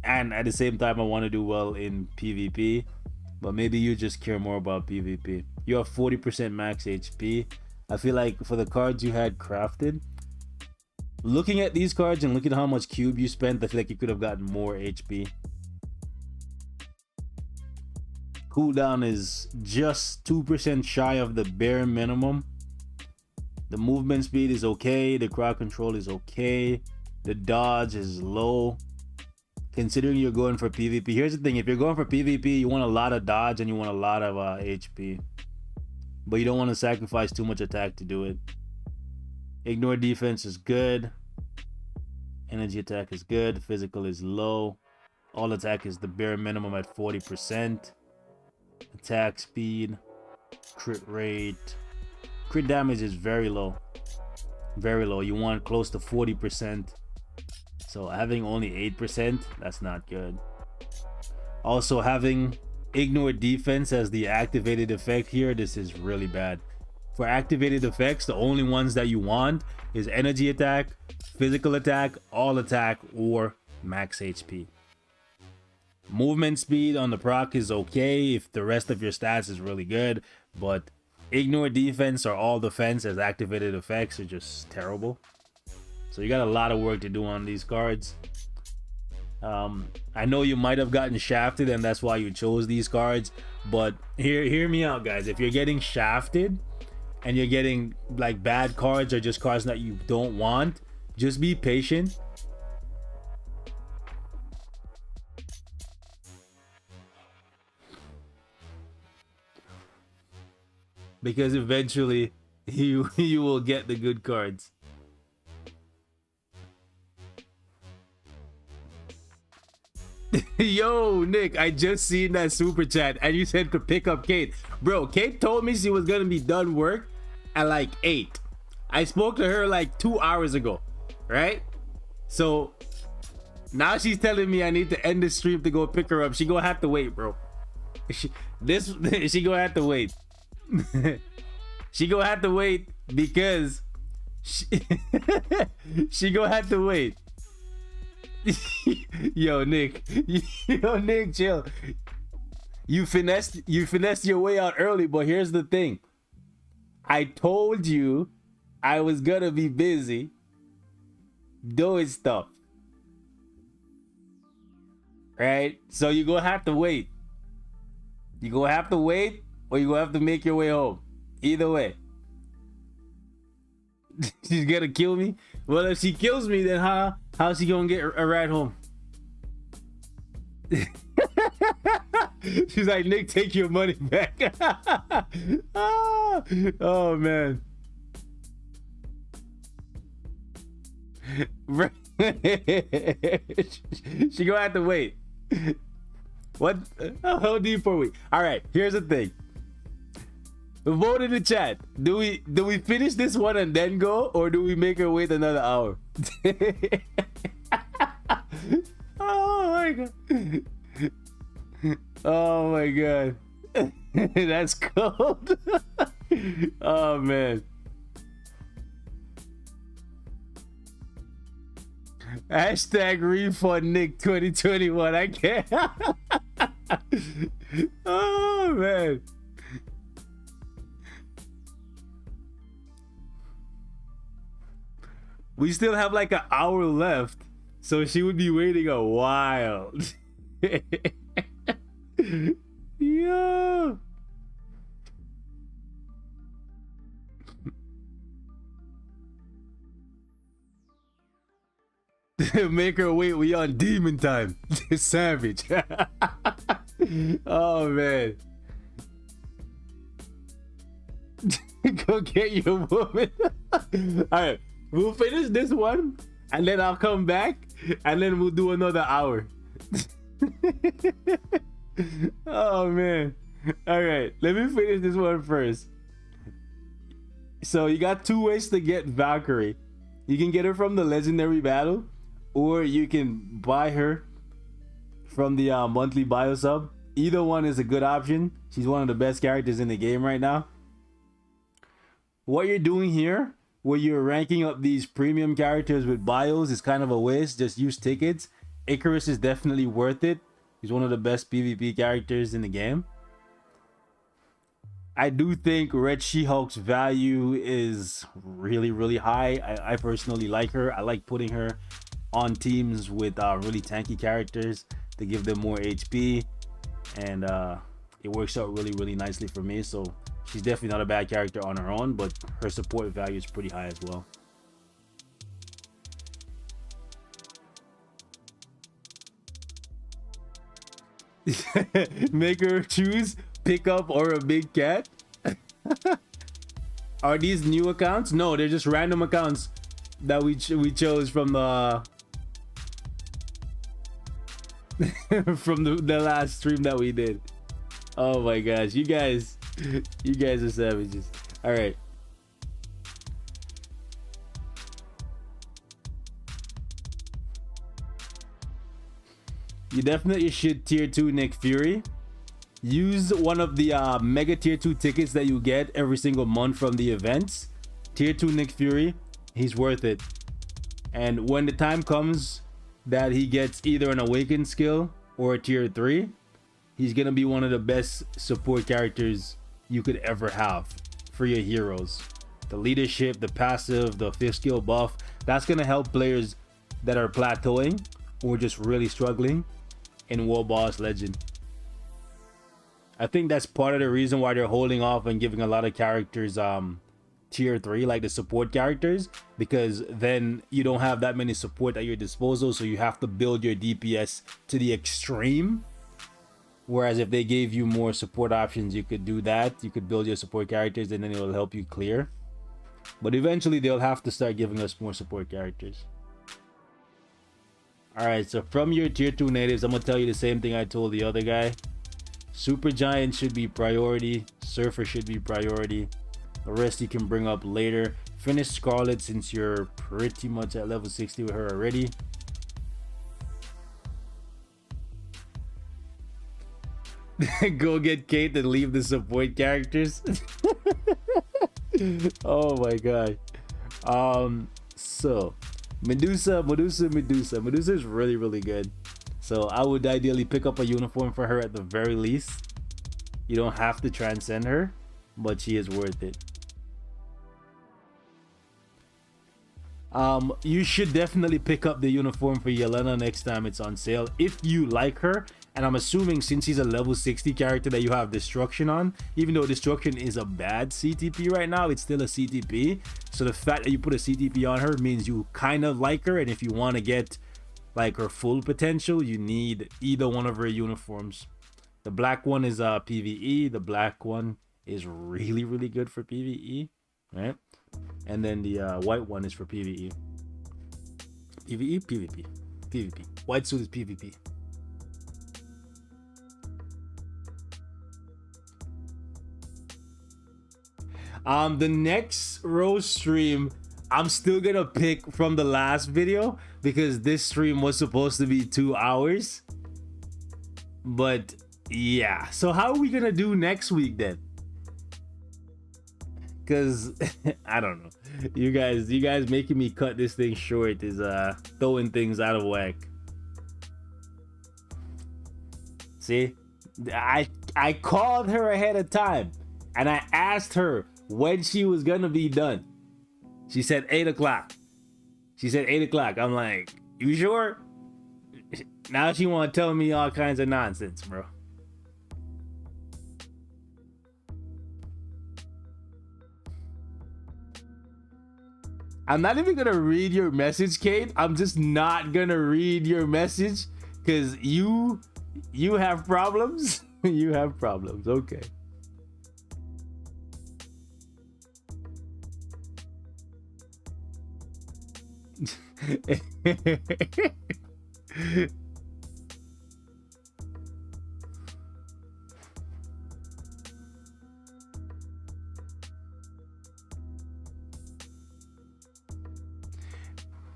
And at the same time, I want to do well in PvP. But maybe you just care more about PvP. You have 40% max HP. I feel like for the cards you had crafted, looking at these cards and looking at how much cube you spent, I feel like you could have gotten more HP. Cooldown is just 2% shy of the bare minimum. The movement speed is okay. The crowd control is okay. The dodge is low. Considering you're going for PvP. Here's the thing. If you're going for PvP, you want a lot of dodge and you want a lot of HP. But you don't want to sacrifice too much attack to do it. Ignore defense is good. Energy attack is good. Physical is low. All attack is the bare minimum at 40%. Attack speed, crit rate, crit damage is very low. Very low. You want close to 40%. So having only 8%, that's not good. Also, having ignore defense as the activated effect here, this is really bad. For activated effects, the only ones that you want is energy attack, physical attack, all attack, or max HP. Movement speed on the proc is okay if the rest of your stats is really good, but ignore defense or all defense as activated effects are just terrible. So you got a lot of work to do on these cards. I know you might have gotten shafted and that's why you chose these cards, but hear me out, guys. If you're getting shafted and you're getting like bad cards or just cards that you don't want, just be patient. Because eventually you will get the good cards. Yo, Nick, I just seen that super chat and you said to pick up Kate. Bro, Kate told me she was gonna be done work at like 8. I spoke to her like 2 hours ago, right? So now she's telling me I need to end the stream to go pick her up. She gonna have to wait, bro. She gonna have to wait. She gonna have to wait because she gonna have to wait. Yo, Nick, chill. You finessed your way out early, but here's the thing. I told you I was gonna be busy doing stuff, right? So you gonna have to wait. You gonna have to wait, or you gonna have to make your way home. Either way. She's gonna kill me. Well, if she kills me, then how's she gonna get a ride home? She's like, Nick, take your money back. Oh man. She gonna have to wait. What? How deep are we? All right, here's the thing. Vote in the chat. Do we finish this one and then go, or do we make her wait another hour? Oh my god. Oh my god. That's cold. Oh man. Hashtag refund Nick 2021. I can't. Oh man. We still have like an hour left, so she would be waiting a while. Yeah. Make her wait. We on demon time. Savage. Oh man. Go get your woman. All right, we'll finish this one, and then I'll come back, and then we'll do another hour. Oh man. All right, let me finish this one first. So you got two ways to get Valkyrie. You can get her from the legendary battle, or you can buy her from the monthly bio sub. Either one is a good option. She's one of the best characters in the game right now. What you're doing here, where you're ranking up these premium characters with bios, is kind of a waste. Just use tickets. Icarus is definitely worth it. He's one of the best PvP characters in the game. I do think Red She-Hulk's value is really, really high. I personally like her. I like putting her on teams with really tanky characters to give them more HP. And it works out really, really nicely for me. So she's definitely not a bad character on her own, but her support value is pretty high as well. Make her choose pickup or a big cat. Are these new accounts? No, they're just random accounts that we chose from the from the last stream that we did. Oh my gosh, you guys are savages. All right. You definitely should tier 2 Nick Fury. Use one of the mega tier 2 tickets that you get every single month from the events. Tier 2 Nick Fury, he's worth it. And when the time comes that he gets either an awakened skill or a tier 3, he's gonna be one of the best support characters you could ever have for your heroes. The leadership, the passive, the 5th skill buff, that's gonna help players that are plateauing or just really struggling in World Boss Legend. I think that's part of the reason why they're holding off and giving a lot of characters tier 3, like the support characters, because then you don't have that many support at your disposal, so you have to build your DPS to the extreme. Whereas if they gave you more support options, you could do that. You could build your support characters and then it will help you clear. But eventually they'll have to start giving us more support characters. Alright, so from your tier 2 natives, I'm going to tell you the same thing I told the other guy. Super Giant should be priority. Surfer should be priority. The rest you can bring up later. Finish Scarlet since you're pretty much at level 60 with her already. Go get Kate and leave the support characters. Oh my god. So Medusa is really, really good. So I would ideally pick up a uniform for her at the very least. You don't have to transcend her, but she is worth it. You should definitely pick up the uniform for Yelena next time it's on sale if you like her And I'm assuming since he's a level 60 character that you have Destruction on, even though Destruction is a bad CTP right now, it's still a CTP. So the fact that you put a CTP on her means you kind of like her, and if you want to get like her full potential, you need either one of her uniforms. The black one is PvE. The black one is really, really good for PvE, right? And then the white one is for PvE. PvE, PvP, PvP. White suit is PvP. The next Rose stream, I'm still gonna pick from the last video because this stream was supposed to be 2 hours. But yeah, so how are we gonna do next week then? Because I don't know, you guys making me cut this thing short is throwing things out of whack. See, I called her ahead of time and I asked her when she was gonna be done. She said 8 o'clock. She said 8 o'clock. I'm like, you sure? Now she want to tell me all kinds of nonsense, bro. I'm not even gonna read your message, Kate. I'm just not gonna read your message because you have problems. You have problems. Okay.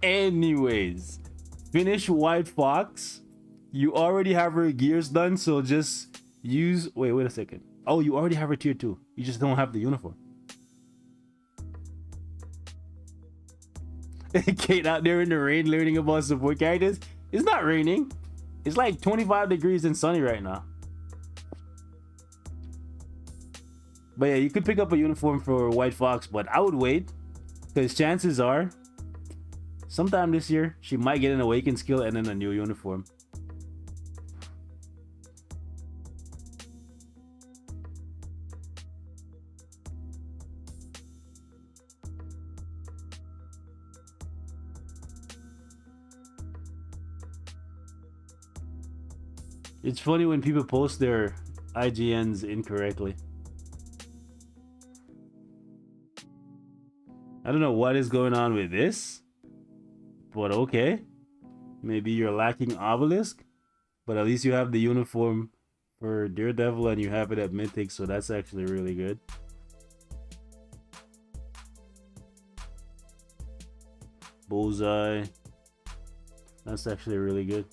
Anyways, finish White Fox. You already have her gears done, so just use. Wait a second. Oh, you already have her tier 2. You just don't have the uniform. Kate out there in the rain learning about support characters. It's not raining. It's like 25 degrees and sunny right now. But yeah, you could pick up a uniform for White Fox, but I would wait because chances are sometime this year she might get an awakened skill and then a new uniform. It's funny when people post their IGNs incorrectly. I don't know what is going on with this, but okay. Maybe you're lacking Obelisk, but at least you have the uniform for Daredevil and you have it at Mythic, so that's actually really good. Bullseye. That's actually really good.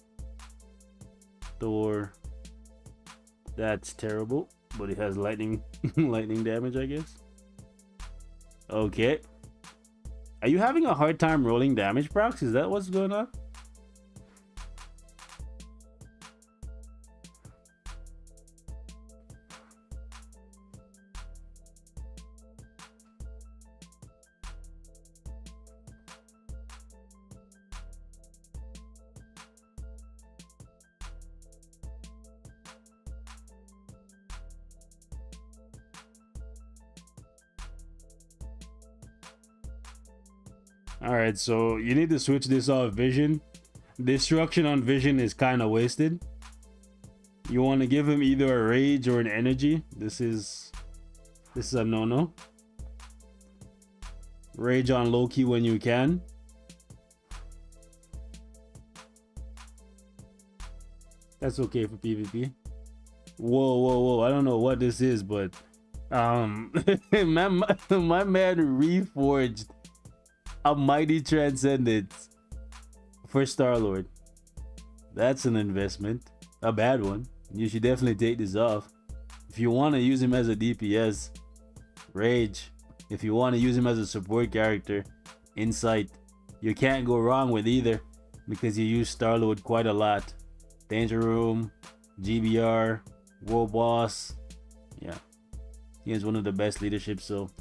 Thor. That's terrible, but it has lightning lightning damage, I guess. Okay. Are you having a hard time rolling damage procs? Is that what's going on? Alright, so you need to switch this off Vision. Destruction on Vision is kind of wasted. You want to give him either a Rage or an Energy. This is a no-no. Rage on Loki when you can. That's okay for PvP. Whoa. I don't know what this is, but my man reforged a Mighty Transcendence for Star-Lord. That's an investment. A bad one. You should definitely take this off. If you want to use him as a DPS, Rage. If you want to use him as a support character, Insight. You can't go wrong with either because you use Star-Lord quite a lot. Danger Room, GBR, World Boss. Yeah. He has one of the best leaderships, so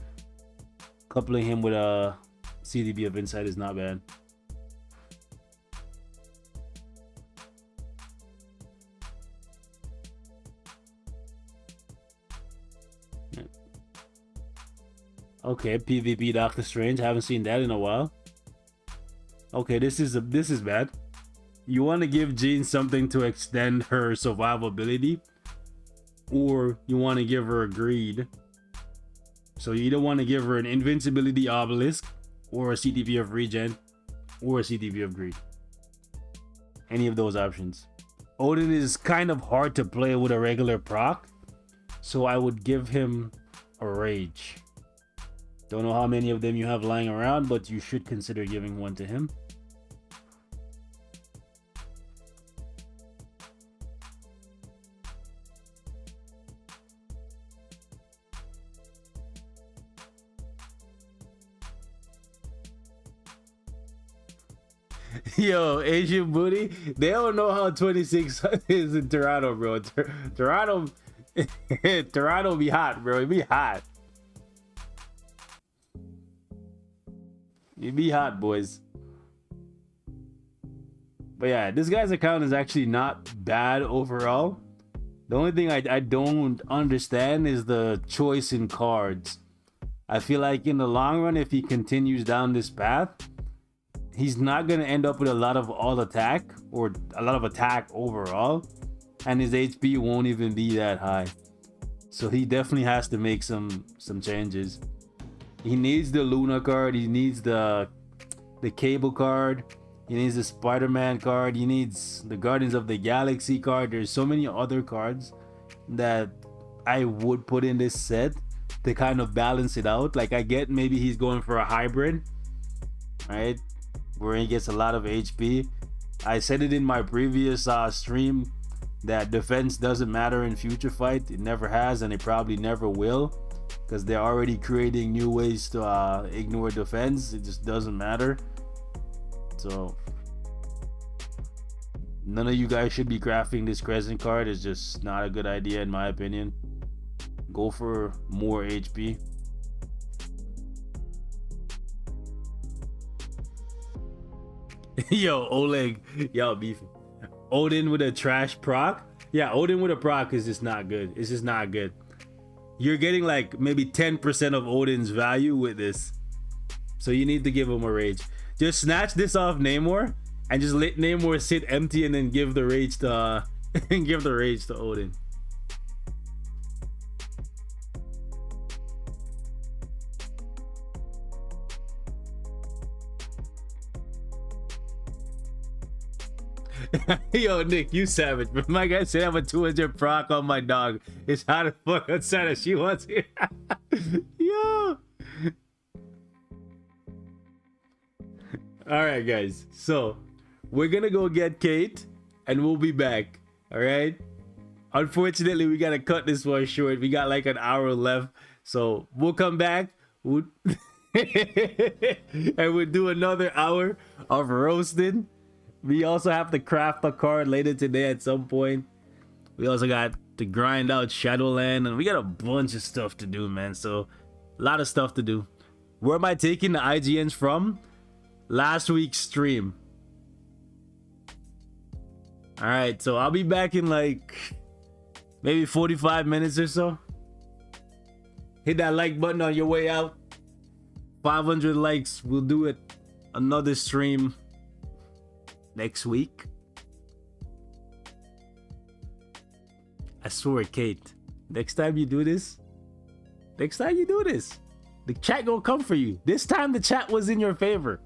coupling him with a CDB of Insight is not bad. Okay, PvP Doctor Strange. Haven't seen that in a while. Okay, this is bad. You want to give Jean something to extend her survivability, or you want to give her a greed. So you either want to give her an invincibility obelisk, or a CTP of regen, or a CTP of greed. Any of those options. Odin is kind of hard to play with a regular proc, so I would give him a rage. Don't know how many of them you have lying around, but you should consider giving one to him. Yo, Asian booty, they don't know how 26 is in Toronto, bro. Toronto Toronto be hot, bro. It be hot. It be hot, boys. But yeah, this guy's account is actually not bad overall. The only thing I don't understand is the choice in cards. I feel like in the long run, if he continues down this path, he's not going to end up with a lot of all attack or a lot of attack overall, and his HP won't even be that high. So he definitely has to make some changes. He needs the Luna card, he needs the Cable card, he needs the Spider-Man card, he needs the Guardians of the Galaxy card. There's so many other cards that I would put in this set to kind of balance it out. Like, I get maybe he's going for a hybrid, right, where he gets a lot of HP. I said it in my previous stream that defense doesn't matter in Future Fight. It never has, and it probably never will, because they're already creating new ways to ignore defense. It just doesn't matter. So none of you guys should be crafting this Crescent card. It's just not a good idea in my opinion. Go for more HP. Yo, Oleg, y'all beefing. Odin with a trash proc? Yeah, Odin with a proc is just not good. It's just not good. You're getting like maybe 10% of Odin's value with this. So you need to give him a rage. Just snatch this off Namor and just let Namor sit empty and then give the rage to give the rage to Odin. Yo, Nick, you savage. But my guy said I have a 200 proc on my dog. It's hot as fuck outside and she wants it. Yo. Alright, guys. So, we're gonna go get Kate and we'll be back. Alright? Unfortunately, we gotta cut this one short. We got like an hour left. So, we'll come back. And we'll do another hour of roasting. We also have to craft a card later today at some point. We also got to grind out Shadowland, and we got a bunch of stuff to do, man. So, a lot of stuff to do. Where am I taking the IGNs from? Last week's stream. Alright, so I'll be back in like maybe 45 minutes or so. Hit that like button on your way out. 500 likes, we'll do it. Another stream next week. I swear, Kate, next time you do this, the chat gonna come for you. This time the chat was in your favor.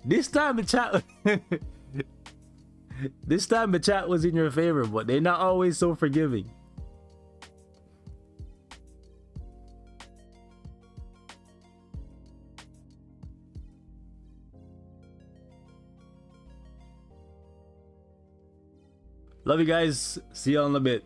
This time the chat was in your favor, but they're not always so forgiving. Love you guys. See you all in a bit.